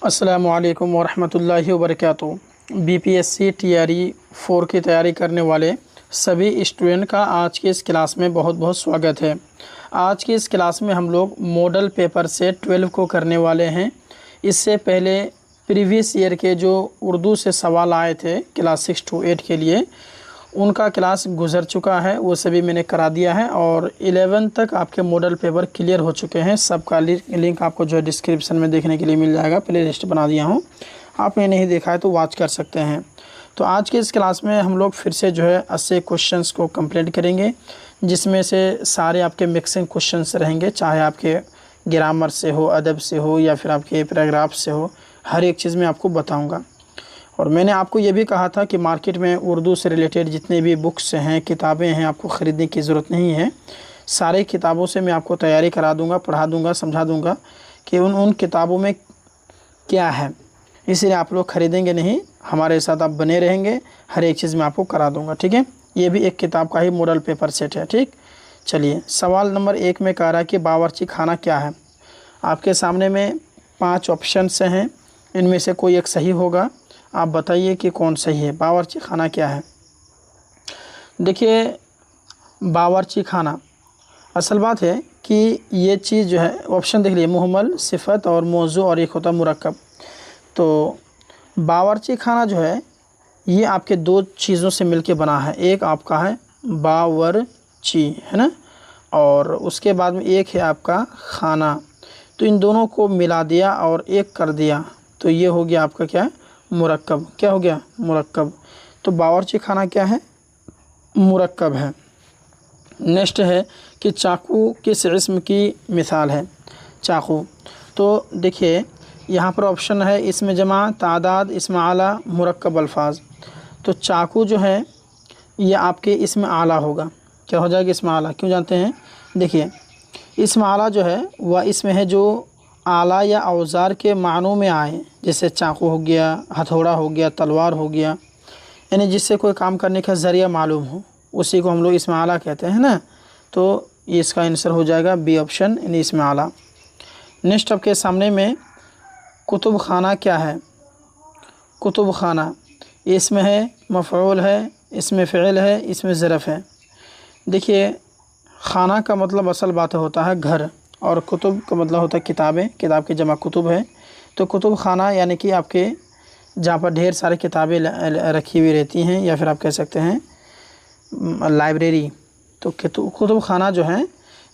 अस्सलामुअलैकुम वरहमतुल्लाहि वबरकातुहू। BPSC TRE 4 की तैयारी करने वाले सभी स्टूडेंट का आज की इस क्लास में बहुत बहुत स्वागत है। आज की इस क्लास में हम लोग मॉडल पेपर से 12 को करने वाले हैं। इससे पहले प्रीवियस ईयर के जो उर्दू से सवाल आए थे क्लास 6 to 8 के लिए, उनका क्लास गुजर चुका है, वो सभी मैंने करा दिया है और 11 तक आपके मॉडल पेपर क्लियर हो चुके हैं। सबका लिंक आपको जो है डिस्क्रिप्शन में देखने के लिए मिल जाएगा। प्ले लिस्ट बना दिया हूँ, आपने नहीं देखा है तो वॉच कर सकते हैं। तो आज के इस क्लास में हम लोग फिर से जो है 80 क्वेश्चंस को कंप्लीट करेंगे, जिसमें से सारे आपके मिक्सिंग क्वेश्चंस रहेंगे, चाहे आपके ग्रामर से हो, अदब से हो या फिर आपके पैराग्राफ से हो, हर एक चीज़ में आपको बताऊँगा। और मैंने आपको ये भी कहा था कि मार्केट में उर्दू से रिलेटेड जितने भी बुक्स हैं, किताबें हैं, आपको ख़रीदने की ज़रूरत नहीं है। सारे किताबों से मैं आपको तैयारी करा दूंगा, पढ़ा दूंगा, समझा दूंगा कि उन किताबों में क्या है। इसलिए आप लोग ख़रीदेंगे नहीं, हमारे साथ आप बने रहेंगे, हर एक चीज़ मैं आपको करा दूँगा। ठीक है, ये भी एक किताब का ही मॉडल पेपर सेट है। ठीक, चलिए सवाल नंबर 1 में कह रहा है कि बावर्ची खाना क्या है। आपके सामने में 5 ऑप्शन हैं, इनमें से कोई एक सही होगा। आप बताइए कि कौन सही है। बावर्ची खाना क्या है? देखिए, बावर्ची खाना, असल बात है कि ये चीज़ जो है, ऑप्शन देख लीजिए, मुहम्मल, सिफत और मौजू और एक होता मुरक्कब। तो बावर्ची खाना जो है ये आपके 2 चीज़ों से मिलके बना है। एक आपका है बावर्ची, है ना, और उसके बाद में एक है आपका खाना। तो इन दोनों को मिला दिया और एक कर दिया, तो ये हो गया आपका क्या है, मुरक्कब। क्या हो गया? मुरक्कब। तो बावर्ची खाना क्या है? मुरक्कब है। नेक्स्ट है कि चाकू किस इस्म की मिसाल है? चाकू। तो देखिए यहाँ पर ऑप्शन है इसमें जमा, तादाद, इस्म आला, मुरक्कब अल्फाज। तो चाकू जो है ये आपके इस्म आला होगा। क्या हो जाएगा? इस्म आला। क्यों जानते हैं? देखिए, इस्म आला जो है वह इसमें है जो आला या औज़ार के मानों में आए, जैसे चाकू हो गया, हथौड़ा हो गया, तलवार हो गया, यानी जिससे कोई काम करने का ज़रिया मालूम हो, उसी को हम लोग इसमें आला कहते हैं ना। तो इसका आंसर हो जाएगा बी ऑप्शन, यानी इसमें आला। नेक्स्ट आपके सामने में कुतुब खाना क्या है? कुतुब खाना इसमें है, मफ़ऊल है, इसमें फ़िल है, इसमें ज़रफ़ है। देखिए, खाना का मतलब असल बात होता है घर, और कुतुब का मतलब होता है किताबें, किताब की जमा कुतुब है। तो कुतुब खाना यानी कि आपके जहाँ पर ढेर सारी किताबें रखी हुई रहती हैं, या फिर आप कह सकते हैं लाइब्रेरी। तो कुतुब खाना जो है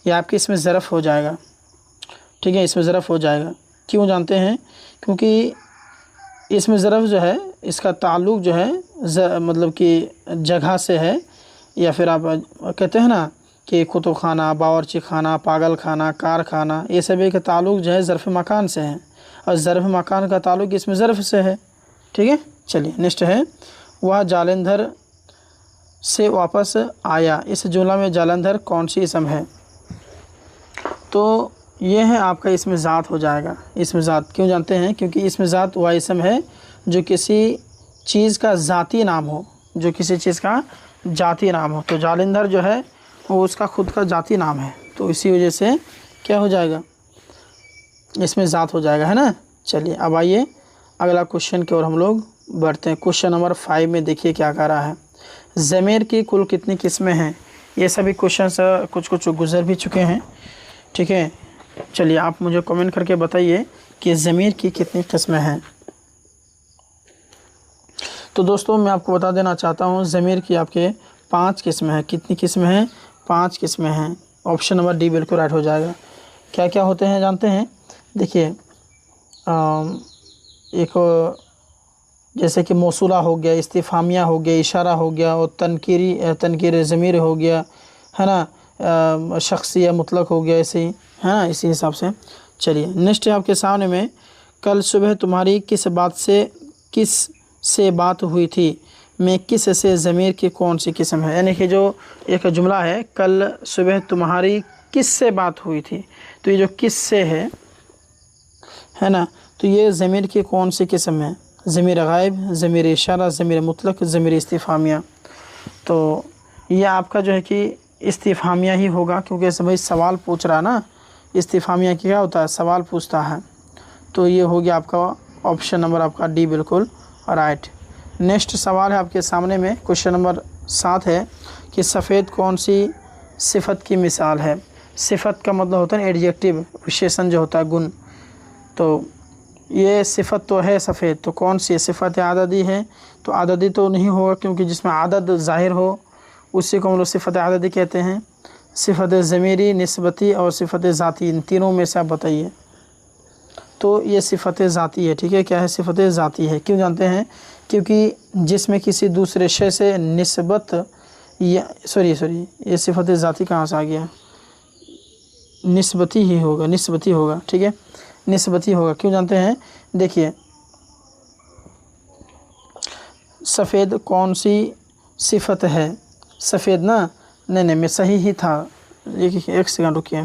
ये आपके इसमें ज़रफ़ हो जाएगा। ठीक है, इसमें ज़रफ़ हो जाएगा। क्यों जानते हैं? क्योंकि इसमें ज़रफ़ जो है इसका ताल्लुक़ जो है मतलब कि जगह से है, या फिर आप कहते हैं ना कि कुतुब खाना, बावर्ची खाना, पागल खाना, कारखाना, ये सभी का ताल्लुक़ जो है ज़र्फ़ मकान से है, और ज़र्फ़ मकान का ताल्लुक़ इसमें ज़र्फ़ से है। ठीक है, चलिए नेक्स्ट है, वह जालंधर से वापस आया। इस जुमला में जालंधर कौन सी इसम है? तो ये है आपका इसमें ज़ात हो जाएगा। इसमें ज़ात क्यों जानते हैं? क्योंकि इसमें ज़ात वह इसम है जो किसी चीज़ का ज़ाती नाम हो, जो किसी चीज़ का जाती नाम हो। तो जालंधर जो है वो उसका खुद का जाती नाम है, तो इसी वजह से क्या हो जाएगा, इसमें ज़ात हो जाएगा, है ना। चलिए अब आइए अगला क्वेश्चन की ओर हम लोग बढ़ते हैं। क्वेश्चन नंबर 5 में देखिए क्या कह रहा है। ज़मीर की कुल कितनी किस्में हैं? ये सभी क्वेश्चन कुछ कुछ गुजर भी चुके हैं। ठीक है, चलिए आप मुझे कमेंट करके बताइए कि ज़मीर की कितनी किस्में हैं। तो दोस्तों मैं आपको बता देना चाहता हूँ, ज़मीर की आपके 5 किस्में हैं। कितनी किस्में हैं? 5 किस्में हैं। ऑप्शन नंबर डी बिल्कुल राइट हो जाएगा। क्या क्या होते हैं जानते हैं? देखिए, एक जैसे कि मौसूला हो गया, इस्तिफ़ामिया हो गया, इशारा हो गया, और तनकीर ज़मीर हो गया, है ना, शख्सिया मुतलक हो गया, ऐसे ही, है ना, इसी हिसाब से। चलिए नेक्स्ट है आपके सामने में, कल सुबह तुम्हारी किस से बात हुई थी, में किस से ज़मीर की कौन सी किस्म है? यानी कि जो एक जुमला है, कल सुबह तुम्हारी किस से बात हुई थी, तो ये जो किस से है ना, तो ये ज़मीर की कौन सी किस्म है? ज़मीर गायब, ज़मीर इशारा, ज़मीर मुतलक, ज़मीर इस्तिफ़ामिया। तो ये आपका जो है कि इस्तिफ़ामिया ही होगा, क्योंकि भाई सवाल पूछ रहा ना, इस्तिफ़ामिया क्या होता है? सवाल पूछता है। तो ये हो गया आपका ऑप्शन नंबर आपका डी बिल्कुल राइट। नेक्स्ट सवाल है आपके सामने में, क्वेश्चन नंबर 7 है कि सफ़ेद कौन सी सिफत की मिसाल है। सिफत का मतलब होता है एडजेक्टिव, विशेषण जो होता है, गुण। तो ये सिफत तो है सफ़ेद, तो कौन सी सिफत आददी है? तो आददी तो नहीं होगा, क्योंकि जिसमें आदद ज़ाहिर हो उसी को हम लोग सिफत आददी कहते हैं। सिफत ज़मीरी, निस्बती और सिफत ज़ाती, इन तीनों में से आप बताइए। तो ये सिफत ज़ाती है, ठीक है। क्या है? सिफत ज़ाती है। क्यों जानते हैं? क्योंकि जिसमें किसी दूसरे शय से निस्बत या सॉरी ये सिफत ज़ाती कहाँ से आ गया? निस्बती ही होगा, निस्बती होगा, ठीक है, निस्बती होगा। क्यों जानते हैं? देखिए, सफ़ेद कौन सी सिफत है? सफ़ेद ना, नहीं मैं सही ही था, एक सेकंड रुकिए।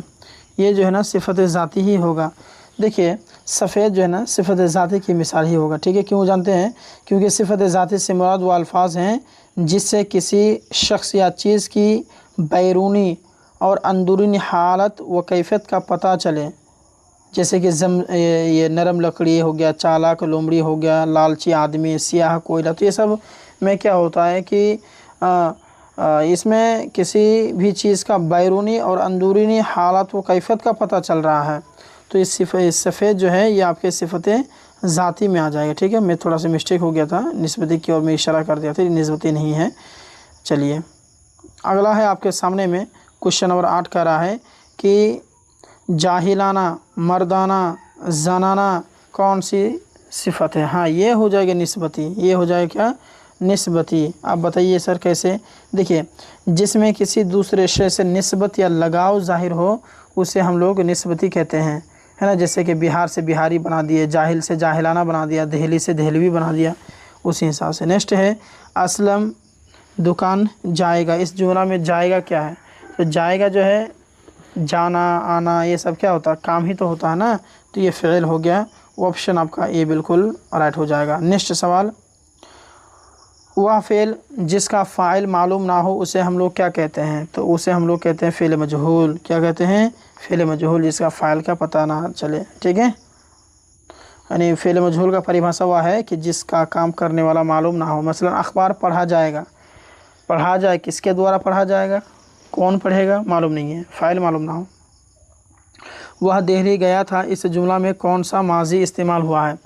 ये जो है ना सिफत ज़ाती ही होगा। देखिए, सफ़ेद जो है ना सिफत ज़ाती की मिसाल ही होगा, ठीक है। क्यों जानते हैं? क्योंकि सिफत ज़ाती से मुराद वो अल्फाज हैं जिससे किसी शख्स या चीज़ की बैरूनी और अंदरूनी हालत व कैफियत का पता चले। जैसे कि ये नरम लकड़ी हो गया, चालाक लोमड़ी हो गया, लालची आदमी, सियाह कोयला। तो ये सब में क्या होता है कि इसमें किसी भी चीज़ का बैरूनी और अंदरूनी हालत व कैफियत का पता चल रहा है। तो इस सफ़ेद जो है ये आपके सिफतें ज़ाती में आ जाएगा, ठीक है। मैं थोड़ा सा मिस्टेक हो गया था, निस्बती की ओर में इशारा कर दिया था, निस्बती नहीं है। चलिए, अगला है आपके सामने में, क्वेश्चन नंबर 8 कह रहा है कि जाहिलाना, मर्दाना, जनाना कौन सी सिफत है? हाँ, ये हो जाएगा निस्बती, ये हो जाएगा क्या? निस्बती। आप बताइए सर कैसे? देखिए, जिसमें किसी दूसरे शय से निस्बत या लगाव जाहिर हो उसे हम लोग निस्बती कहते हैं, है ना। जैसे कि बिहार से बिहारी बना दिए, जाहिल से जाहिलाना बना दिया, दहली से दहलवी बना दिया, उसी हिसाब से। नेक्स्ट है असलम दुकान जाएगा। इस जुमला में जाएगा क्या है? तो जाएगा जो है जाना आना ये सब क्या होता है? काम ही तो होता है ना। तो ये फ़िल हो गया, ऑप्शन आपका ए बिल्कुल राइट हो जाएगा। नेक्स्ट सवाल, वह फ़ेल जिसका फ़ाइल मालूम ना हो उसे हम लोग क्या कहते हैं? तो उसे हम लोग कहते हैं फ़ेल मजहूल। क्या कहते हैं? फ़ेल मजहूल, जिसका फ़ाइल का पता ना चले, ठीक है। यानी फ़ेल मजहूल का परिभाषा वह है कि जिसका काम करने वाला मालूम ना हो। मसलन अखबार पढ़ा जाएगा, पढ़ा जाए, किसके द्वारा पढ़ा जाएगा, कौन पढ़ेगा, मालूम नहीं है, फ़ाइल मालूम ना हो। वह दिल्ली गया था, इस जुमला में कौन सा माजी इस्तेमाल हुआ है?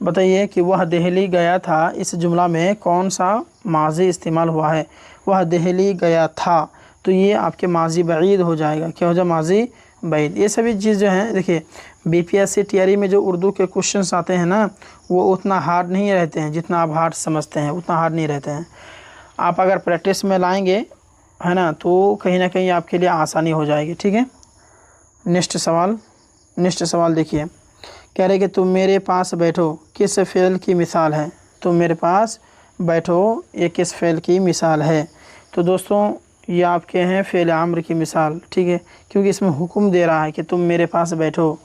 बताइए कि वह दिल्ली गया था, इस जुमला में कौन सा माजी इस्तेमाल हुआ है? वह दिल्ली गया था, तो ये आपके माजी बईद हो जाएगा। क्या हो जाए? माजी बईद। ये सभी चीज़ जो हैं, देखिए बीपीएससी टीआरई में जो उर्दू के क्वेश्चंस आते हैं ना, वो उतना हार्ड नहीं रहते हैं जितना आप हार्ड समझते हैं, उतना हार्ड नहीं रहते हैं। आप अगर प्रैक्टिस में लाएंगे, है ना, तो कहीं ना कहीं आपके लिए आसानी हो जाएगी, ठीक है। नेक्स्ट सवाल देखिए, कह रहे कि तुम मेरे पास बैठो किस फ़ेल की मिसाल है? तुम मेरे पास बैठो ये किस फ़ेल की मिसाल है? तो दोस्तों ये आपके हैं फ़ेल अम्र की मिसाल, ठीक है, क्योंकि इसमें हुक्म दे रहा है कि तुम मेरे पास बैठो,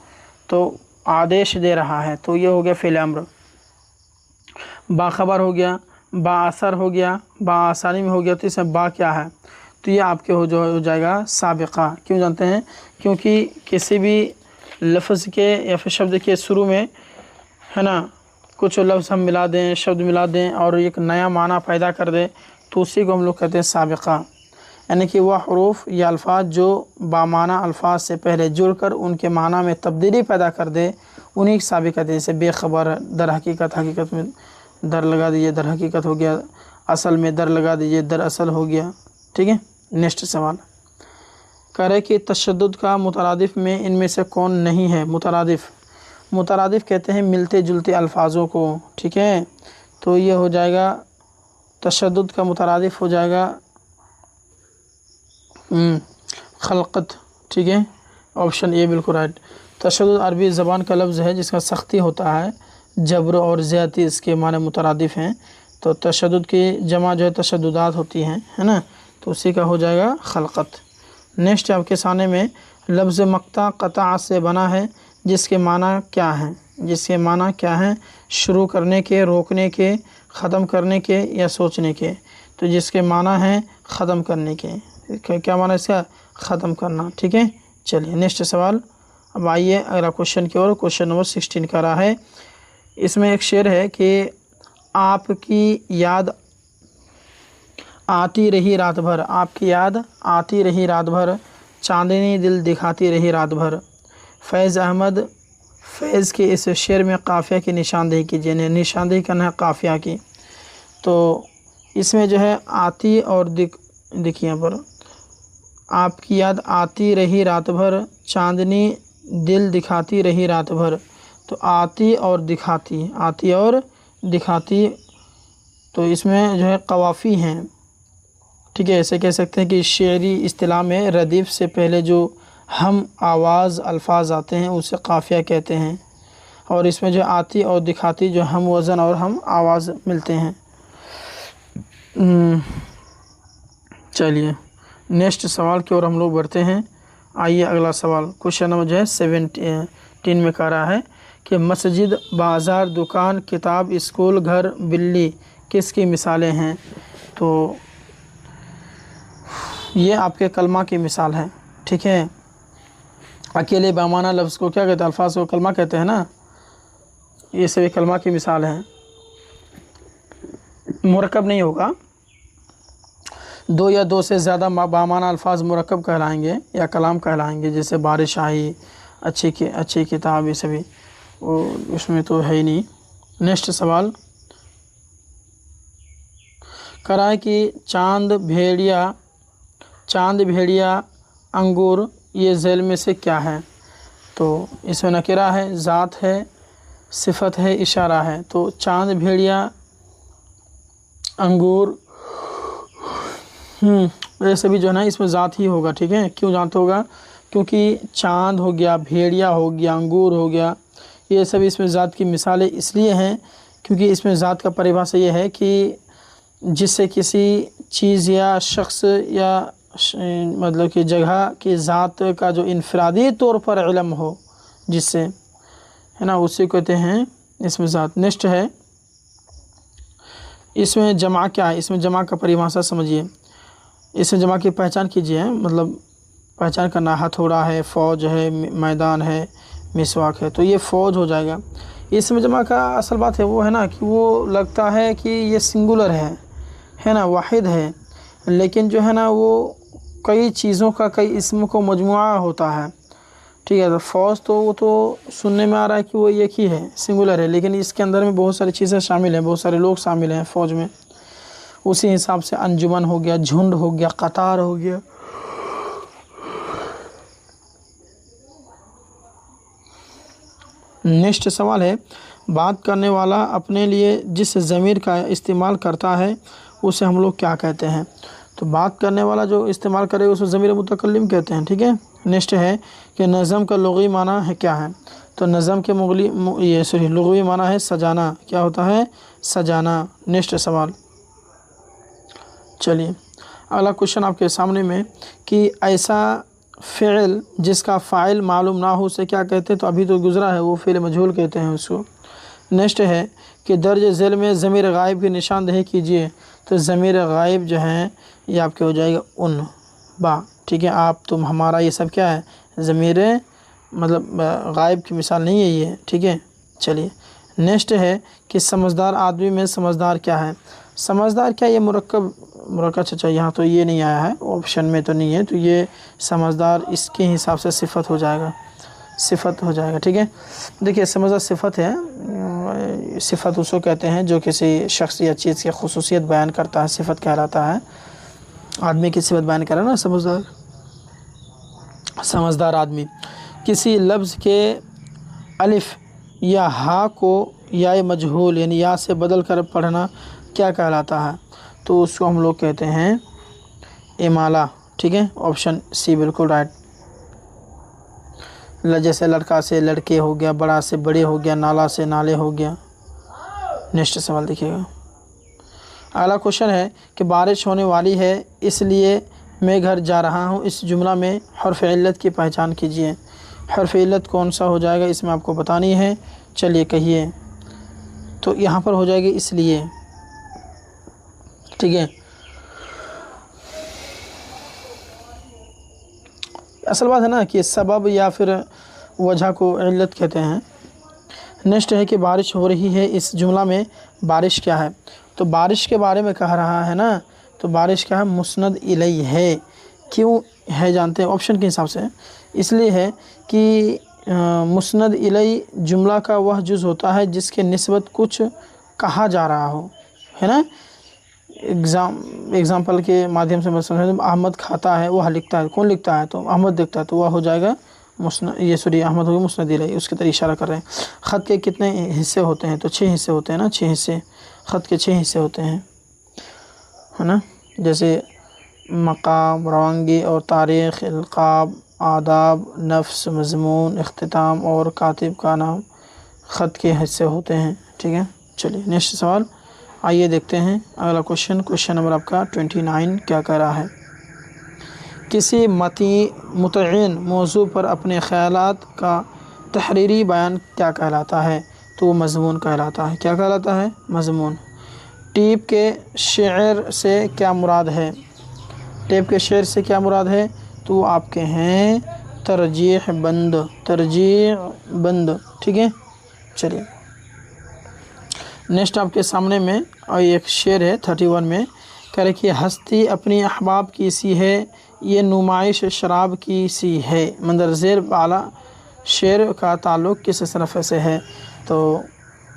तो आदेश दे रहा है, तो ये हो गया फ़ेल अम्र। बाखबर हो गया, बाअसर हो गया, बाआसानी में हो गया, तो इसमें बा क्या है? तो ये आपके हो जाएगा साबिक़ा। क्यों जानते हैं? क्योंकि किसी भी लफ्ज़ के या फिर शब्द के शुरू में, है ना, कुछ लफ्ज़ हम मिला दें, शब्द मिला दें और एक नया माना पैदा कर दें, तो उसी को हम लोग कहते हैं साबिक़ा। यानी कि वह हरूफ या अल्फाज जो बामाना अल्फाज से पहले जुड़कर उनके माना में तब्दीली पैदा कर दे, उन्हीं की साबिक़ा। जैसे बेखबर, दर हकीकत, हकीकत में दर लगा दीजिए, दर हकीकत हो गया, असल में दर लगा दीजिए, दर असल हो गया, ठीक है। नेक्स्ट सवाल कह रहे कि तशद्दुद का मुतरादिफ में इनमें से कौन नहीं है? मुतरादिफ कहते हैं मिलते जुलते अल्फाजों को, ठीक है। तो ये हो जाएगा तशद्दुद का मुतरादिफ हो जाएगा खलक़त, ठीक है, ऑप्शन ए बिल्कुल राइट। तशद्दुद अरबी ज़बान का लफ्ज़ है जिसका सख्ती होता है, जबर और ज़्यादती इसके माने मुतरादिफ हैं। तो तशद्दुद की जमा जो है तशद्दुदात होती हैं, है ना, तो उसी का हो जाएगा खलक़त। नेक्स्ट आपके सामने में लफ्ज़ मक्ता क़ता से बना है, जिसके माना क्या हैं? जिसके माना क्या हैं? शुरू करने के, रोकने के, ख़त्म करने के या सोचने के। तो जिसके माना है ख़त्म करने के। क्या माना इसका? ख़त्म करना, ठीक है। चलिए नेक्स्ट सवाल। अब आइए अगला क्वेश्चन की ओर। क्वेश्चन नंबर 16 का रहा है इसमें एक शेर है कि आपकी याद आती रही रात भर, आपकी याद आती रही रात भर, चांदनी दिल दिखाती रही रात भर। फैज़ अहमद फैज़ के इस शेर में काफ़िया की निशानदेही कीजिए, निशानदेही करना है काफ़िया की। तो इसमें जो है आती और देखिए यहाँ पर, आपकी याद आती रही रात भर, चांदनी दिल दिखाती रही रात भर। तो आती और दिखाती, आती और दिखाती, तो इसमें जो है कवाफ़ी हैं, ठीक है। ऐसे कह सकते हैं कि शेरी इस्तिलाह में रदीफ़ से पहले जो हम आवाज़ अल्फाज आते हैं उसे काफ़िया कहते हैं, और इसमें जो आती और दिखाती जो हम वज़न और हम आवाज़ मिलते हैं। चलिए नेक्स्ट सवाल की ओर हम लोग बढ़ते हैं। आइए अगला सवाल, क्वेश्चन नंबर जो है 17 में कह रहा है कि मस्जिद, बाज़ार, दुकान, किताब, स्कूल, घर, बिल्ली किसकी मिसालें हैं। तो ये आपके कलमा की मिसाल है, ठीक है। अकेले बेमाना लफ्ज़ को क्या कहते हैं, अल्फाज को कलमा कहते हैं ना, ये सभी कलमा की मिसाल है। मुरक्कब नहीं होगा, दो या दो से ज़्यादा बामाना अल्फाज मुरक्कब कहलाएंगे या कलाम कहलाएंगे, जैसे बारिश आई, अच्छी किताब, ये सभी वो उसमें तो है ही नहीं। नेक्स्ट सवाल करा है कि चांद, भेड़िया, अंगूर ये झैल में से क्या है। तो इसमें नकिरा है, ज़ात है, सिफत है, इशारा है। तो चांद, भेड़िया, अंगूर, ये सभी जो है ना इसमें ज़ात ही होगा, ठीक है। क्यों ज़ात होगा, क्योंकि चांद हो गया, भेड़िया हो गया, अंगूर हो गया, ये सभी इसमें ज़ात की मिसालें इसलिए हैं क्योंकि इसमें ज़ात का परिभाषा ये है कि जिससे किसी चीज़ या शख्स या मतलब कि जगह की ज़ात का जो इनफरादी तौर पर इल्म हो, जिससे है ना, उसे कहते हैं इसमें ज़ात। नेक्स्ट है, इसमें जमा क्या है, इसमें जमा का परिभाषा समझिए। इसमें जमा की पहचान कीजिए, मतलब पहचान करना, हथौड़ा है, फ़ौज है, मैदान है, मिसवाक है, तो ये फ़ौज हो जाएगा। इसमें जमा का असल बात है वो है ना कि वो लगता है कि ये सिंगुलर है ना, वाहिद है, लेकिन जो है ना वो कई चीज़ों का, कई इसम को मजमुआ होता है, ठीक है। तो फ़ौज तो वो तो सुनने में आ रहा है कि वो एक ही है, सिंगुलर है, लेकिन इसके अंदर में बहुत सारी चीज़ें शामिल हैं, बहुत सारे लोग शामिल हैं फ़ौज में। उसी हिसाब से अंजुमन हो गया, झुंड हो गया, कतार हो गया। नेक्स्ट सवाल है, बात करने वाला अपने लिए जिस ज़मीर का इस्तेमाल करता है उसे हम लोग क्या कहते हैं। तो बात करने वाला जो इस्तेमाल करे उसे ज़मीर मुतकल्लिम कहते हैं, ठीक है। नेक्स्ट है कि नज़म का लुग़वी माना है क्या है। तो नज़म के लुग़वी माना है सजाना, क्या होता है, सजाना। नेक्स्ट सवाल, चलिए अगला क्वेश्चन आपके सामने में कि ऐसा फ़िल जिसका फ़ाइल मालूम ना हो उसे क्या कहते हैं। तो अभी तो गुज़रा है, वो फ़िल मजहूल कहते हैं उसको। नेक्स्ट है कि दर्ज झैल में ज़मीर गायब की निशानदेही कीजिए। तो ज़मीर गायब जो है ये आपके हो जाएगा उन, बा, ठीक है। आप, तुम, हमारा, ये सब क्या है, ज़मीर मतलब गायब की मिसाल नहीं है ये, ठीक है। चलिए नेक्स्ट है कि समझदार आदमी में समझदार क्या है। समझदार क्या, ये मुरक्कब अच्छा, यहाँ तो ये नहीं आया है, ऑप्शन में तो नहीं है, तो ये समझदार इसके हिसाब से सिफत हो जाएगा, ठीक है। देखिए समझदार सिफत है, सिफत उसको कहते हैं जो किसी शख्स या चीज़ की खुसूसियत बयान करता है, सिफत कहलाता है। आदमी की सिफत बयान कर रहा है ना समझदार आदमी। किसी लफ्ज़ के अलिफ या हा को या मजहूल यानी या से बदल कर पढ़ना क्या कहलाता है। तो उसको हम लोग कहते हैं इमाला, ठीक है। ऑप्शन सी बिल्कुल राइट। जैसे लड़का से लड़के हो गया, बड़ा से बड़े हो गया, नाला से नाले हो गया। नेक्स्ट सवाल देखिएगा। अगला क्वेश्चन है कि बारिश होने वाली है इसलिए मैं घर जा रहा हूँ, इस जुमला में हर्फ इल्लत की पहचान कीजिए। हर्फ इल्लत कौन सा हो जाएगा, इसमें आपको बतानी है। चलिए कहिए। तो यहाँ पर हो जाएगी इसलिए, ठीक है। असल बात है ना कि सबब या फिर वजह को इल्लत कहते हैं। नेक्स्ट है कि बारिश हो रही है, इस जुमला में बारिश क्या है? तो बारिश के बारे में कह रहा है ना, तो बारिश क्या है? मुस्नद इलई है। क्यों है जानते हैं? ऑप्शन के हिसाब से इसलिए है कि मुस्नद इलई जुमला का वह जुज़ होता है जिसके निस्बत कुछ कहा जा रहा हो, है ना। एग्ज़ाम्पल के माध्यम से मैं समझ, अहमद खाता है, वह लिखता है, कौन लिखता है? तो अहमद लिखता है, तो वह हो जाएगा मुस्नद, ये सॉरी अहमद हो गया मुस्नद इलई, उसकी तरह इशारा कर रहे हैं। ख़त के कितने हिस्से होते हैं? तो 6 हिस्से होते हैं ना, 6 हिस्से, ख़त के 6 हिस्से होते हैं, है ना। जैसे मकाम, रवानगी और तारीख़, इल्क़ाब, आदाब, नफ्स, मज़मून, इख्तिताम और कातिब का नाम ख़त के हिस्से होते हैं, ठीक है। चलिए नेक्स्ट सवाल आइए देखते हैं। अगला क्वेश्चन नंबर आपका 29 क्या कह रहा है? किसी मुतअय्यन मौजू पर अपने ख़यालात का तहरीरी बयान क्या कहलाता है? तो वो मज़मून कहलाता है। क्या कहलाता है? मज़मून। टीप के शेर से क्या मुराद है? टेप के शेर से क्या मुराद है? तो आपके हैं तरजीह बंद, ठीक है। चलिए नेक्स्ट आपके सामने में और एक शेर है 31 में, कह रहे कि हस्ती अपनी अहबाब की सी है, ये नुमाइश शराब की सी है। मंदरज़ेर वाला शेर का ताल्लुक़ किस सरफ़े से है? तो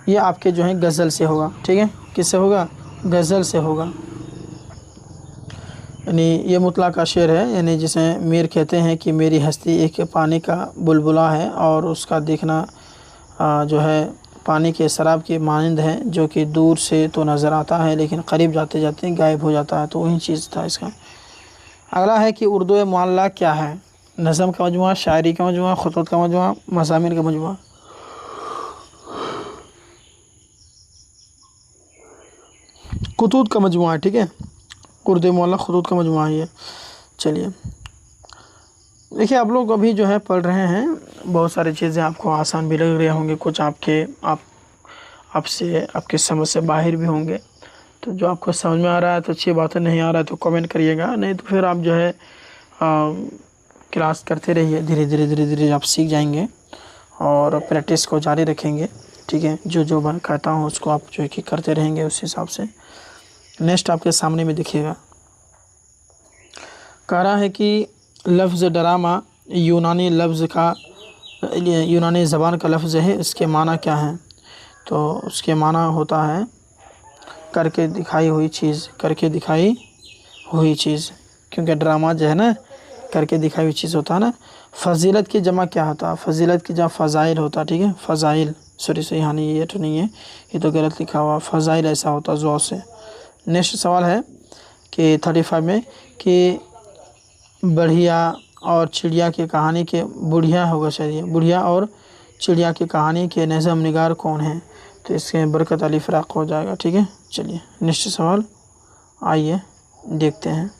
ये आपके जो है गज़ल से होगा, ठीक है। किससे होगा? गज़ल से होगा। यानी ये मुतला का शेर है, यानी जिसे मीर कहते हैं कि मेरी हस्ती एक पानी का बुलबुला है और उसका देखना जो है पानी के शराब के मानंद है, जो कि दूर से तो नज़र आता है लेकिन करीब जाते जाते गायब हो जाता है। तो वही चीज़ था इसका। अगला है कि उर्दू मुअल्ला क्या है? नज़म का मजमुआ, शायरी का मजमुआ, खुतूत का मजमुआ, मज़ामिन का मजमुआ। खुतूत का मजमुआ है, ठीक है। उर्दू मुअल्ला खुतूत का मजमुआ है ये। चलिए देखिए, आप लोग अभी जो है पढ़ रहे हैं, बहुत सारी चीज़ें आपको आसान भी लग रही होंगी, कुछ आपके समझ से बाहर भी होंगे। तो जो आपको समझ में आ रहा है तो अच्छी बात है, नहीं आ रहा है तो कमेंट करिएगा, नहीं तो फिर आप जो है क्लास करते रहिए। धीरे धीरे आप सीख जाएंगे और प्रैक्टिस को जारी रखेंगे, ठीक है। जो मैं कहता हूँ उसको आप जो है कि करते रहेंगे उस हिसाब से। नेक्स्ट आपके सामने में दिखिएगा, कह रहा है कि लफ्ज़ डरामा यूनानी ज़बान का लफ्ज़ है, इसके माना क्या है? तो उसके माना होता है करके दिखाई हुई चीज़, करके दिखाई हुई चीज़, क्योंकि ड्रामा जो है ना करके दिखाई हुई चीज़ होता है ना। फ़जीलत की जमा क्या होता है? फ़जीलत की जमा फ़ज़ाइल होता है, ठीक है। फ़ज़ाइल, सॉरी यहाँ नहीं, ये तो नहीं है, ये तो गलत लिखा हुआ। फ़ज़ाइल ऐसा होता है ज़ौ से। नेक्स्ट सवाल है कि 35 में कि बढ़िया और चिड़िया की कहानी के, बुढ़िया होगा शायद ये, बुढ़िया और चिड़िया की कहानी के नज़म निगार कौन है? तो इसके बरकत अली फ़राक़ हो जाएगा, ठीक है। चलिए नेक्स्ट सवाल आइए देखते हैं।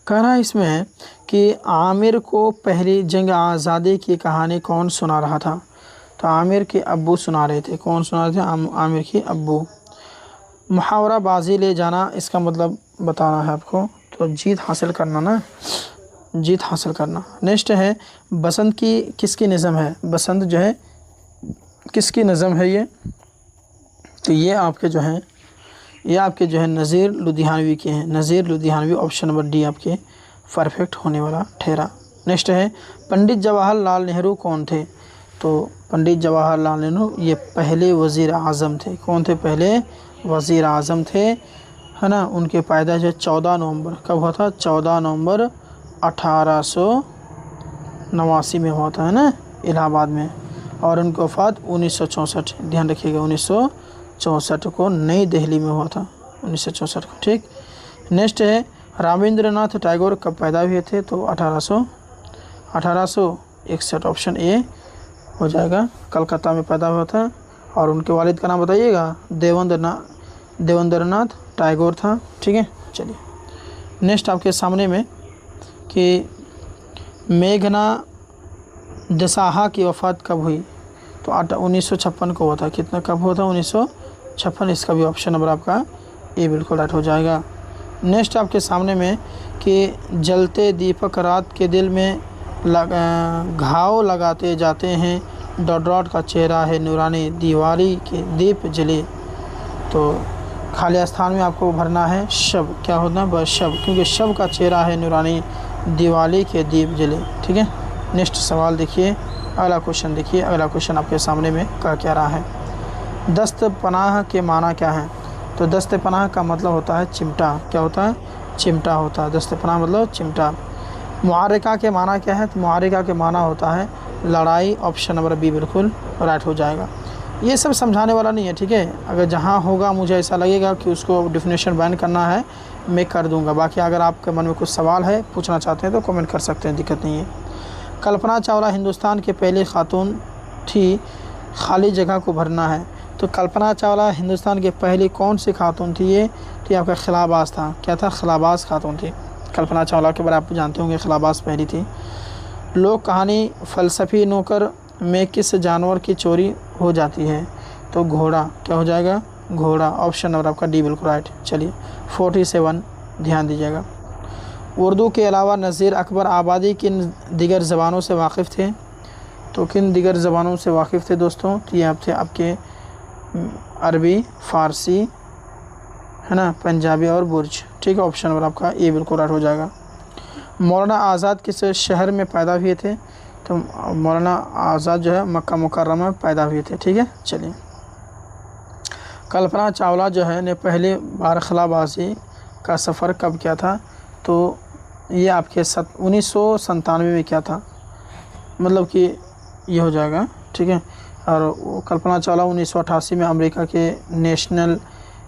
कह रहा है इसमें कि आमिर को पहली जंग आज़ादी की कहानी कौन सुना रहा था? तो आमिर के अब्बू सुना रहे थे। कौन सुना रहे थे? आमिर के अब्बू। मुहावरा बाजी ले जाना, इसका मतलब बताना है आपको, तो जीत हासिल करना ना, जीत हासिल करना। नेक्स्ट है बसंत की किसकी नज़म है? बसंत जो है किसकी नज़म है ये? तो ये आपके जो है नज़ीर लुधियानवी के हैं। नज़ीर लुधियानवी, ऑप्शन नंबर डी आपके परफेक्ट होने वाला ठहरा। नेक्स्ट है पंडित जवाहरलाल नेहरू कौन थे? तो पंडित जवाहरलाल नेहरू ये पहले वज़ीर आज़म थे। कौन थे? पहले वज़ीर आज़म थे, है ना। उनके पैदाइश 14 नवंबर, कब हुआ था? 14 नवंबर 1889 में हुआ था, है ना, इलाहाबाद में। और उनकी वफ़ात 1964, ध्यान रखिएगा, 1964 को नई दिल्ली में हुआ था, 1964 को, ठीक। नेक्स्ट है रामेंद्रनाथ टैगोर कब पैदा हुए थे? तो 1861, ऑप्शन ए हो जाएगा, कलकत्ता में पैदा हुआ था। और उनके वालिद का नाम बताइएगा, देवेंद्रनाथ टैगोर था, ठीक है। चलिए नेक्स्ट आपके सामने में कि मेघना जसाहा की वफ़ात कब हुई? तो 1956 को हुआ था। कितना कब हुआ था? 1956। इसका भी ऑप्शन नंबर आपका ए बिल्कुल राइट हो जाएगा। नेक्स्ट आपके सामने में कि जलते दीपक रात के दिल में घाव लगाते जाते हैं, डॉट डॉट का चेहरा है नूरानी, दिवाली के दीप जले। तो खाली स्थान में आपको भरना है शब, क्या होना है, बस शब, क्योंकि शब का चेहरा है नूरानी, दिवाली के दीप जले। ठीक है। नेक्स्ट सवाल देखिए, अगला क्वेश्चन देखिए। अगला क्वेश्चन आपके सामने में क्या रहा है। दस्त पनाह के माना क्या है। तो दस्त पनाह का मतलब होता है चिमटा। क्या होता है, चिमटा होता है। दस्त पनाह मतलब चिमटा। मुआरिका के माना क्या है। तो मुआरिका के माना होता है लड़ाई। ऑप्शन नंबर बी बिल्कुल राइट हो जाएगा। ये सब समझाने वाला नहीं है, ठीक है। अगर जहाँ होगा मुझे ऐसा लगेगा कि उसको डिफिनेशन बैन करना है, मैं कर दूंगा। बाकी अगर आपके मन में कुछ सवाल है, पूछना चाहते हैं, तो कमेंट कर सकते हैं, दिक्कत नहीं है। कल्पना चावला हिंदुस्तान की पहली खातून थी, खाली जगह को भरना है। तो कल्पना चावला हिंदुस्तान की पहली कौन सी खातून थी। ये तो आपका खिलाबाज था। क्या था, खिलाबाज खातून थी। कल्पना चावला के बारे में आप जानते होंगे, खिलाबाज पहली थी। लोक कहानी फ़लसफ़ी नौकर में किस जानवर की चोरी हो जाती है। तो घोड़ा। क्या हो जाएगा, घोड़ा। ऑप्शन नंबर आपका डी बिल्कुल राइट। चलिए 47 ध्यान दीजिएगा। उर्दू के अलावा नज़ीर अकबर आबादी किन दिगर ज़बानों से वाकिफ़ थे। तो किन दिगर ज़बानों से वाकिफ़ थे दोस्तों। तो ये आप थे आपके अरबी, फ़ारसी, है ना, पंजाबी और बुर्ज। ठीक है। ऑप्शन नंबर आपका ए बिल्कुल राइट हो जाएगा। मौलाना आज़ाद किस शहर में पैदा हुए थे। तो मौलाना आज़ाद जो है मक्का मुकर्रमा में पैदा हुए थे। ठीक है। चलिए, कल्पना चावला जो है ने पहली बार खलाबाजी का सफ़र कब किया था। तो ये आपके 1997 में किया था, मतलब कि ये हो जाएगा। ठीक है। और कल्पना चावला 1988 में अमेरिका के नेशनल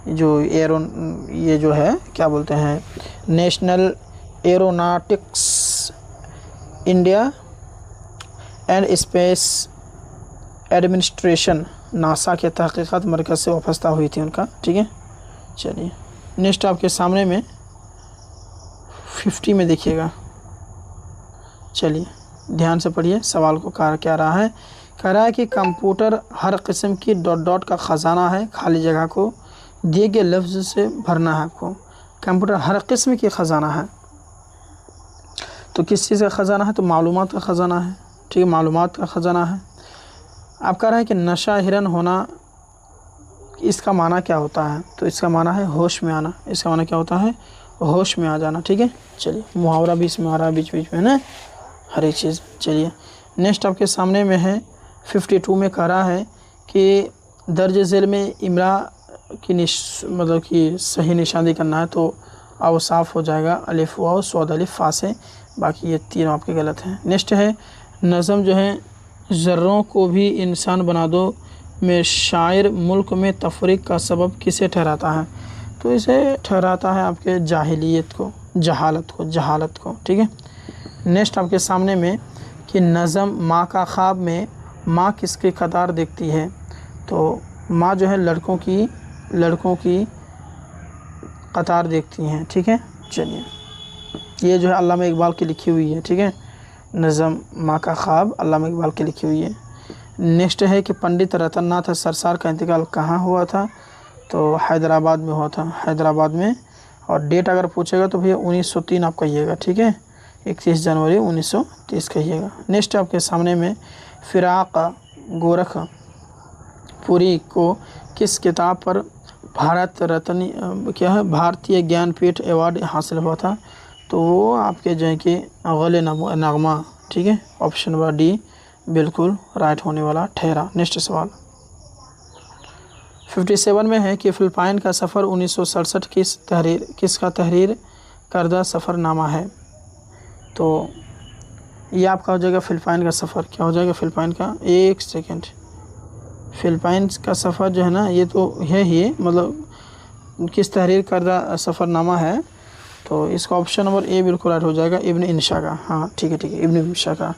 जो ये जो है क्या बोलते हैं, national aeronautics India and space administration NASA के तहकीक़ात मरकज़ से वाबस्ता हुई थी उनका। ठीक है। चलिए नेक्स्ट आपके सामने में 50 में देखिएगा। चलिए ध्यान से पढ़िए सवाल को। क्या रहा है, कह रहा है कि कंप्यूटर हर किस्म की डॉट डॉट का ख़जाना है, खाली जगह को दिए गए लफ्ज़ से भरना है आपको। कंप्यूटर हर किस्म की ख़जाना है, तो किस चीज़ का ख़जाना है। तो मालूमात का ख़जाना है। ठीक है, मालूमात का ख़जाना है। आप कह रहे हैं कि नशा हिरन होना, इसका माना क्या होता है। तो इसका माना है होश में आना। इसका माना क्या होता है, होश में आ जाना। ठीक है। चलिए मुहावरा भी इसमें आ रहा है बीच बीच में ना, हर एक चीज़। चलिए नेक्स्ट आपके सामने में है 52 में कह रहा है कि दर्ज झेल में इमरा की मतलब कि सही निशानी करना है। तो अब साफ़ हो जाएगा अलिफ वाव सौद अलिफ फा से, बाकी ये तीनों आपके गलत हैं। नेक्स्ट है नज़म जो है ज़र्रों को भी इंसान बना दो में शायर मुल्क में तफरीक का सबब किसे ठहराता है। तो इसे ठहराता है आपके जाहिलियत को, जहालत को। ठीक है। नेक्स्ट आपके सामने में कि नज़म माँ का ख्वाब में माँ किसके कतार देखती है। तो माँ जो है लड़कों की कतार देखती हैं। ठीक है। चलिए ये जो है अल्लामा इकबाल की लिखी हुई है। ठीक है। नज़म माँ का ख्वाब अल्लामा इकबाल की लिखी हुई है। नेक्स्ट है कि पंडित रतननाथ सरसार का इंतकाल कहाँ हुआ था। तो हैदराबाद में हुआ था, हैदराबाद में। और डेट अगर पूछेगा तो भैया 1903 आप कहिएगा। ठीक है, 31 जनवरी 1930 कहिएगा। नेक्स्ट आपके सामने में फिराक गोरखपुरी को किस किताब पर भारत रत्न भारतीय ज्ञानपीठ अवार्ड हासिल हुआ था। तो वो आपके जो है कि गले नगमा। ठीक है। ऑप्शन नंबर डी बिल्कुल राइट होने वाला ठहरा। नेक्स्ट सवाल 57 में है कि फ़िलिपाइन का सफ़र 1967 किसका तहरीर करदा सफ़रनामा है। तो ये आपका हो जाएगा फ़िलिपाइन का सफ़र। क्या हो जाएगा फ़िलिपाइन का, एक सेकेंड, फ़िलिपाइन का सफ़र जो है ना, ये तो है ही, मतलब किस तहरीर करदा सफ़रनामा है। तो इसका ऑप्शन नंबर ए बिल्कुल राइट हो जाएगा, इब्न इंशा का। हाँ ठीक है, इब्न इंशा का,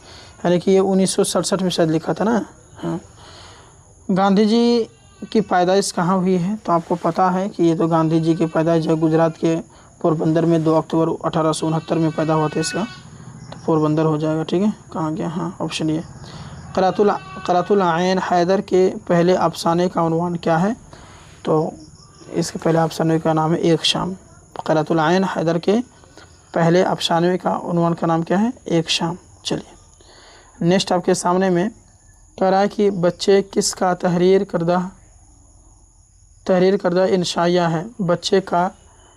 यानी कि ये 1967 में शायद लिखा था ना। हाँ, गांधी जी की पैदाइश कहाँ हुई है। तो आपको पता है कि ये तो गांधी जी की पैदाइश जो गुजरात के पोरबंदर में 2 अक्टूबर 1869 में पैदा हुआ था इसका, तो पोरबंदर हो जाएगा। ठीक है, कहाँ गया, हाँ ऑप्शन ये। क़रातुल आइन हैदर के पहले अफसाने का उन्वान क्या है। तो इसके पहले अफसाने का नाम है एक शाम। क़रातुल आइन हैदर के पहले अफसाने का उन्वान का नाम क्या है, एक शाम। चलिए नेक्स्ट आपके सामने में कह रहा है कि बच्चे किसका तहरीर करदा इंशाइया है।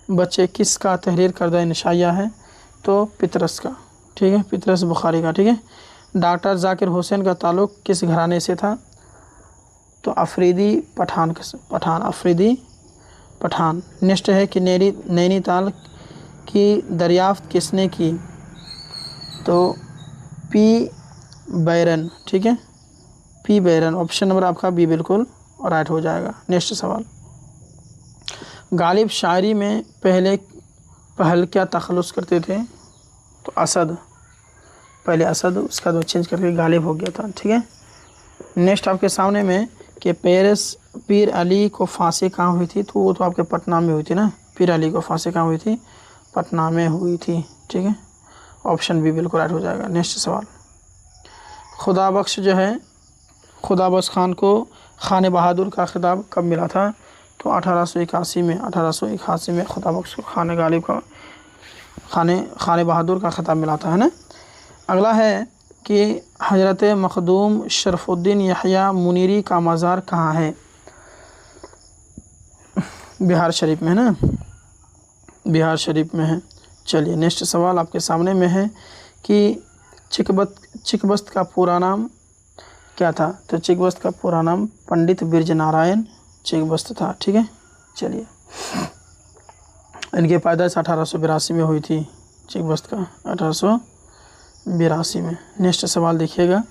बच्चे किसका तहरीर करदा इंशाइया है, तो पितरस का, ठीक है, पितरस बुखारी का, ठीक है। डॉक्टर जाकिर हुसैन का ताल्लुक़ किस घराने से था, तो अफरीदी पठान। नेक्स्ट है कि नैनीताल की दरियाफ्त किसने की, तो पी बैरन, ठीक है, पी बैरन। ऑप्शन नंबर आपका बी बिल्कुल राइट हो जाएगा। नेक्स्ट सवाल, गालिब शायरी में पहल क्या तखल्लुस करते थे, तो असद, पहले असद, उसका तो चेंज करके गालिब हो गया था, ठीक है। नेक्स्ट आपके सामने में कि पीर अली को फांसी कहाँ हुई थी, तो वो तो आपके पटना में हुई थी ना। पीर अली को फांसी कहाँ हुई थी, पटना में हुई थी, ठीक है। ऑप्शन बी बिल्कुल राइट हो जाएगा। नेक्स्ट सवाल, खुदाबख्श खान को खान बहादुर का खिताब कब मिला था, तो 1881 में खुदाबख्श खान गालिब का खान बहादुर का खिताब मिला था, है ना। अगला है कि हज़रत मखदूम शरफुद्दीन यहया मुनीरी का मज़ार कहाँ है, बिहार शरीफ में है ना, बिहार शरीफ में है। चलिए नेक्स्ट सवाल आपके सामने में है कि चिकबस्त का पूरा नाम क्या था, तो चिकबस्त का पूरा नाम पंडित बिरज नारायण चिकबस्त था, ठीक है। चलिए, इनकी पैदाइश 1882 में हुई थी, चिकबस्त का 1882 में। नेक्स्ट सवाल देखिएगा,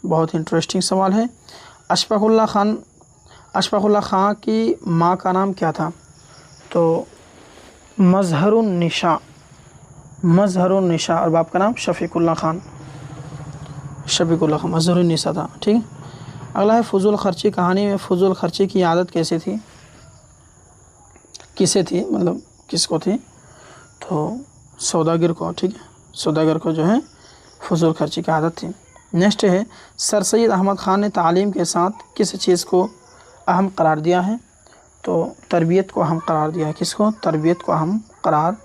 बहुत इंटरेस्टिंग सवाल है। अशफाकुल्ला खां की माँ का नाम क्या था, तो मजहरुन्निसा, और बाप का नाम शफीकुल्ला खान, मजहरुन्निसा था, ठीक है। अगला है फजूल खर्ची कहानी में फजूल खर्ची की आदत किसे थी, मतलब किसको थी, तो सौदागर को, ठीक है, सौदागर को जो है फजूल खर्ची की आदत थी। नेक्स्ट है सर सैयद अहमद ख़ान ने तालीम के साथ किस चीज़ को अहम करार दिया है, तो तरबियत को अहम करार दिया है। किसको, तरबियत को अहम करार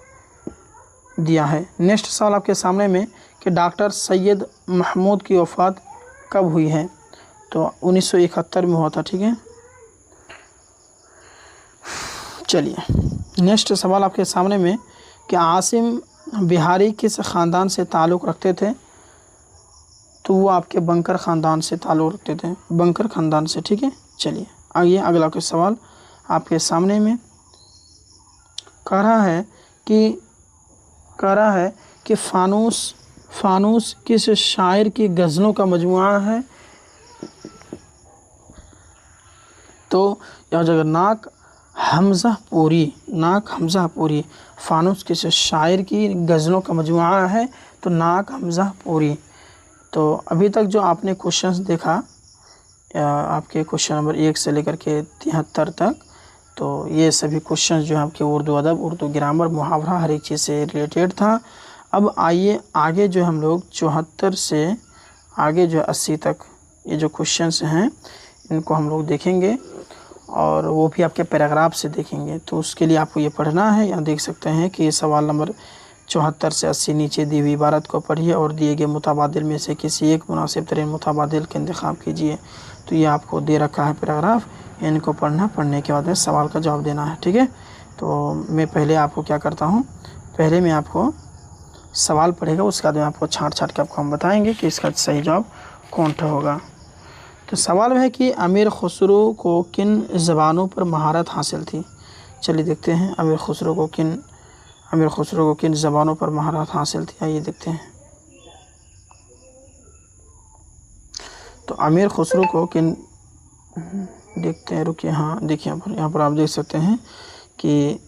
दिया है। नेक्स्ट सवाल आपके सामने में कि डॉक्टर सैयद महमूद की वफ़ात कब हुई है, तो 1971 में हुआ था, ठीक है। चलिए नेक्स्ट सवाल आपके सामने में कि आसिम बिहारी किस ख़ानदान से ताल्लुक़ रखते थे, तो वो आपके बंकर ख़ानदान से ताल्लुक़ रखते थे, बंकर ख़ानदान से, ठीक है। चलिए आइए अगला कोई सवाल आपके सामने में कह रहा है कि फ़ानूस किस शायर की गज़लों का मजमुआ है, तो यह जगह नाक हमज़ा पूरी। फ़ानूस किस शायर की गज़लों का मजमुआ है, तो नाक हमज़ा पूरी। तो अभी तक जो आपने क्वेश्चंस देखा, आपके क्वेश्चन नंबर 1 से लेकर के 73 तक, तो ये सभी क्वेश्चंस जो है आपके उर्दू अदब, उर्दू ग्रामर, मुहावरा, हर एक चीज़ से रिलेटेड था। अब आइए आगे जो हम लोग 74 से आगे जो 80 तक ये जो क्वेश्चंस हैं इनको हम लोग देखेंगे, और वो भी आपके पैराग्राफ से देखेंगे। तो उसके लिए आपको ये पढ़ना है। यहाँ देख सकते हैं कि सवाल नंबर 74 से 80 नीचे दी हुई इबारत को पढ़िए और दिए गए मुताबादिल में से किसी एक मुनासिब तरीन मुताबादिल का इंतखाब कीजिए। तो ये आपको दे रखा है पैराग्राफ, इनको पढ़ने के बाद में सवाल का जवाब देना है, ठीक है। तो मैं पहले आपको क्या करता हूँ, पहले मैं आपको सवाल पढ़ेगा, उसके बाद में आपको छाँट के आपको हम बताएँगे कि इसका सही जवाब कौन सा होगा। तो सवाल है कि अमीर खुसरो को किन ज़बानों पर महारत हासिल थी। चलिए देखते हैं अमीर खुसरो को किन ज़बानों पर महारत हासिल थी, आइए देखते हैं। तो अमीर खुसरो को किन, देखते हैं, रुकिए, हाँ देखिए यहाँ पर आप देख सकते हैं कि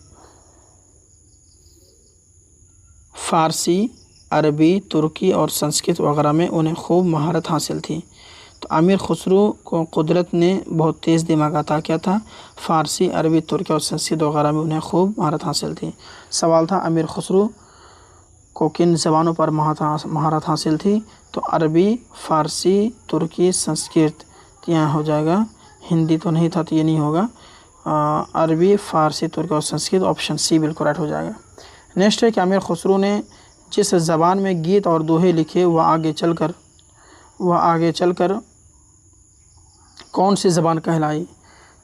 फ़ारसी, अरबी, तुर्की और संस्कृत वगैरह में उन्हें खूब महारत हासिल थी। तो अमीर खुसरो को कुदरत ने बहुत तेज़ दिमाग अता किया था। फ़ारसी, अरबी, तुर्की और संस्कृत वगैरह में उन्हें खूब महारत हासिल थी। सवाल था अमीर खुसरो को किन ज़बानों पर महारत हासिल थी, तो अरबी, फ़ारसी, तुर्की, संस्कृत। यहाँ हो जाएगा, हिंदी तो नहीं था तो ये नहीं होगा, अरबी, फ़ारसी, तुर्की और संस्कृत, ऑप्शन सी बिल्कुल राइट हो जाएगा। नेक्स्ट है कि अमीर खुसरो ने जिस ज़बान में गीत और दोहे लिखे वह आगे चलकर कौन सी ज़बान कहलाई?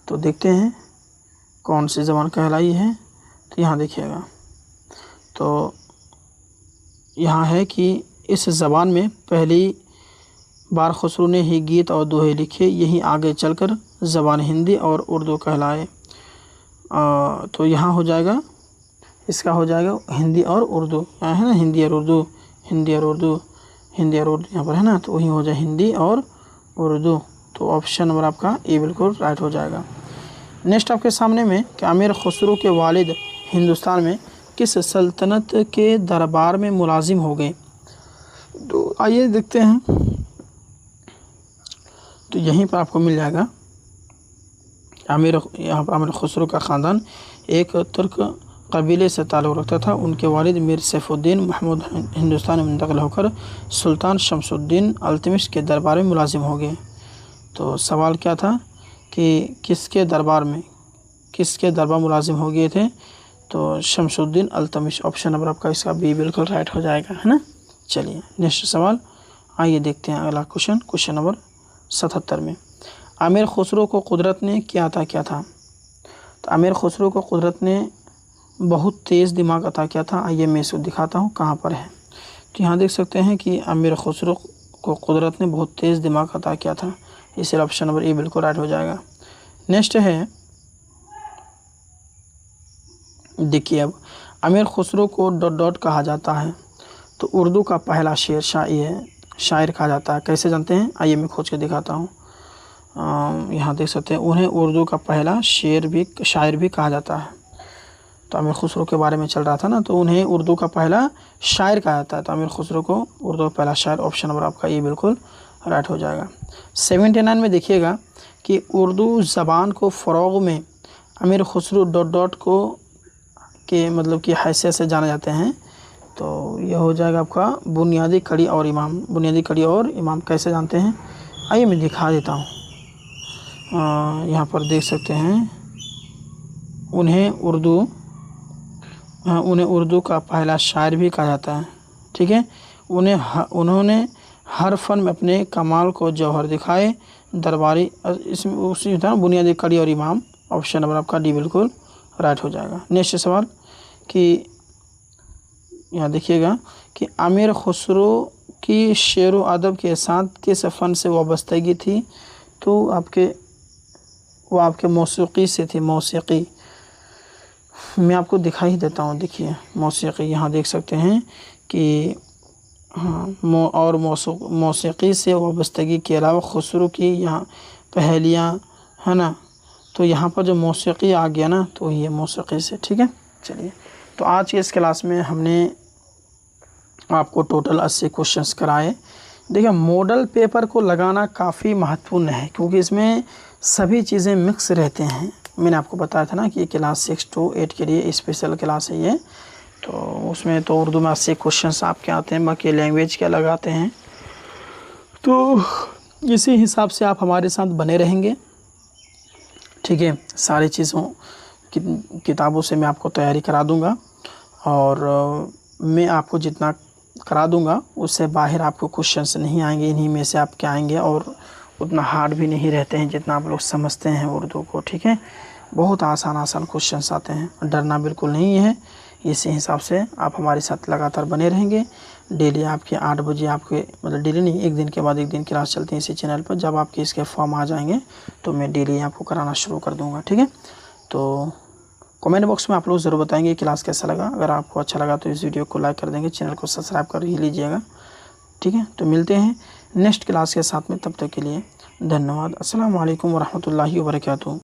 तो देखते हैं कौन सी ज़बान कहलाई है। तो यहाँ देखिएगा, तो यहाँ है कि इस ज़बान में पहली बार खुसरो ने ही गीत और दोहे लिखे, यही आगे चलकर ज़बान हिंदी और उर्दू कहलाए। तो यहाँ हो जाएगा, इसका हो जाएगा हिंदी और उर्दू, यहाँ है ना हिंदी और उर्दू, हिंदी और उर्दू, हिंदी और उर्दू यहाँ पर है ना, तो वही हो जाए हिंदी और उर्दू। तो ऑप्शन नंबर आपका ए बिल्कुल राइट हो जाएगा। नेक्स्ट आपके सामने में कि अमीर खुसरो के वालिद हिंदुस्तान में किस सल्तनत के दरबार में मुलाजिम हो गए? तो आइए देखते हैं, तो यहीं पर आपको मिल जाएगा यहाँ पर अमीर खुसरो का ख़ानदान एक तुर्क कबीले से ताल्लुक़ रखता था। उनके वालिद मीर सैफुद्दीन महमूद हिंदुस्तान में मुंतकिल होकर सुल्तान शमसुद्दीन अल्तमिश के दरबार में मुलाजिम हो गए। तो सवाल क्या था कि किसके दरबार मुलाजिम हो गए थे? तो शमसुद्दीन अल्तमिश, ऑप्शन नंबर आपका इसका बी बिल्कुल राइट हो जाएगा, है ना। चलिए नेक्स्ट सवाल आइए देखते हैं। अगला क्वेश्चन नंबर 77 में अमीर खुसरो को कुदरत ने क्या अता किया था? तो अमीर खुसरो को कुदरत ने बहुत तेज़ दिमाग अता किया था। आइए मैं इसको दिखाता हूँ कहाँ पर है। तो यहाँ देख सकते हैं कि अमीर खुसरो को कुदरत ने बहुत तेज़ दिमाग अता किया था, इसलिए ऑप्शन नंबर ए बिल्कुल राइट हो जाएगा। नेक्स्ट है, देखिए अब अमीर खुसरो को डॉट डॉट कहा जाता है। तो उर्दू का पहला शेर शायर कहा जाता है। कैसे जानते हैं? आइए मैं खोज के दिखाता हूँ। यहाँ देख सकते हैं, उन्हें उर्दू का पहला शायर भी कहा जाता है। तो अमीर खुसरो के बारे में चल रहा था ना, तो उन्हें उर्दू का पहला शायर कहा जाता है। तो अमीर खुसरो को उर्दू का पहला शायर, ऑप्शन नंबर आपका ये बिल्कुल राइट हो जाएगा। 79 में देखिएगा कि उर्दू ज़बान को फ़रोग़ में अमीर खुसरो डॉट डॉट को के मतलब की हैसियत से जाने जाते हैं। तो यह हो जाएगा आपका बुनियादी कड़ी और इमाम। कैसे जानते हैं? आइए मैं दिखा देता हूँ। यहाँ पर देख सकते हैं, उन्हें उर्दू का पहला शायर भी कहा जाता है। ठीक है, उन्होंने हर फन में अपने कमाल को जौहर दिखाए। दरबारी, इसमें उसी था बुनियादी कड़ी और इमाम, ऑप्शन नंबर आपका डी बिल्कुल राइट हो जाएगा। नेक्स्ट सवाल कि यहाँ देखिएगा कि अमीर खुसरो की शेर व अदब के साथ किस फ़न से वाबस्तगी थी? तो वो आपके मौसीक़ी से थी। मौसीक़ी मैं आपको दिखा ही देता हूँ। देखिए मौसीक़ी, यहाँ देख सकते हैं कि और मौसीक़ी से वाबस्तगी के अलावा खुसरो की यहाँ पहेलियाँ है ना, तो यहाँ पर जो मौसीक़ी आ गया ना, तो ये मौसीक़ी से। ठीक है, चलिए तो आज के इस क्लास में हमने आपको टोटल 80 क्वेश्चंस कराए। देखिए मॉडल पेपर को लगाना काफ़ी महत्वपूर्ण है, क्योंकि इसमें सभी चीज़ें मिक्स रहते हैं। मैंने आपको बताया था ना कि क्लास 6 to 8 के लिए स्पेशल क्लास है ये। तो उसमें तो उर्दू में 80 क्वेश्चंस आपके आते हैं, बाकी लैंग्वेज के अलग आते हैं। तो इसी हिसाब से आप हमारे साथ बने रहेंगे। ठीक है, सारी चीज़ों किताबों से मैं आपको तैयारी करा दूँगा, और मैं आपको जितना करा दूँगा उससे बाहर आपको क्वेश्चंस नहीं आएंगे, इन्हीं में से आपके आएंगे, और उतना हार्ड भी नहीं रहते हैं जितना आप लोग समझते हैं उर्दू को। ठीक है, बहुत आसान क्वेश्चंस आते हैं, डरना बिल्कुल नहीं है। इसी हिसाब से आप हमारे साथ लगातार बने रहेंगे। डेली आपके 8 बजे आपके मतलब डेली नहीं, एक दिन के बाद एक दिन क्लास चलती है इसी चैनल पर। जब आपके इसके फॉर्म आ जाएंगे तो मैं डेली आपको कराना शुरू कर दूँगा। ठीक है, तो कमेंट बॉक्स में आप लोग ज़रूर बताएंगे क्लास कैसा लगा। अगर आपको अच्छा लगा तो इस वीडियो को लाइक कर देंगे, चैनल को सब्सक्राइब कर ही लीजिएगा। ठीक है, तो मिलते हैं नेक्स्ट क्लास के साथ में, तब तक के लिए धन्यवाद। अस्सलाम वालेकुम वरहमतुल्लाहि वबरकातुहू।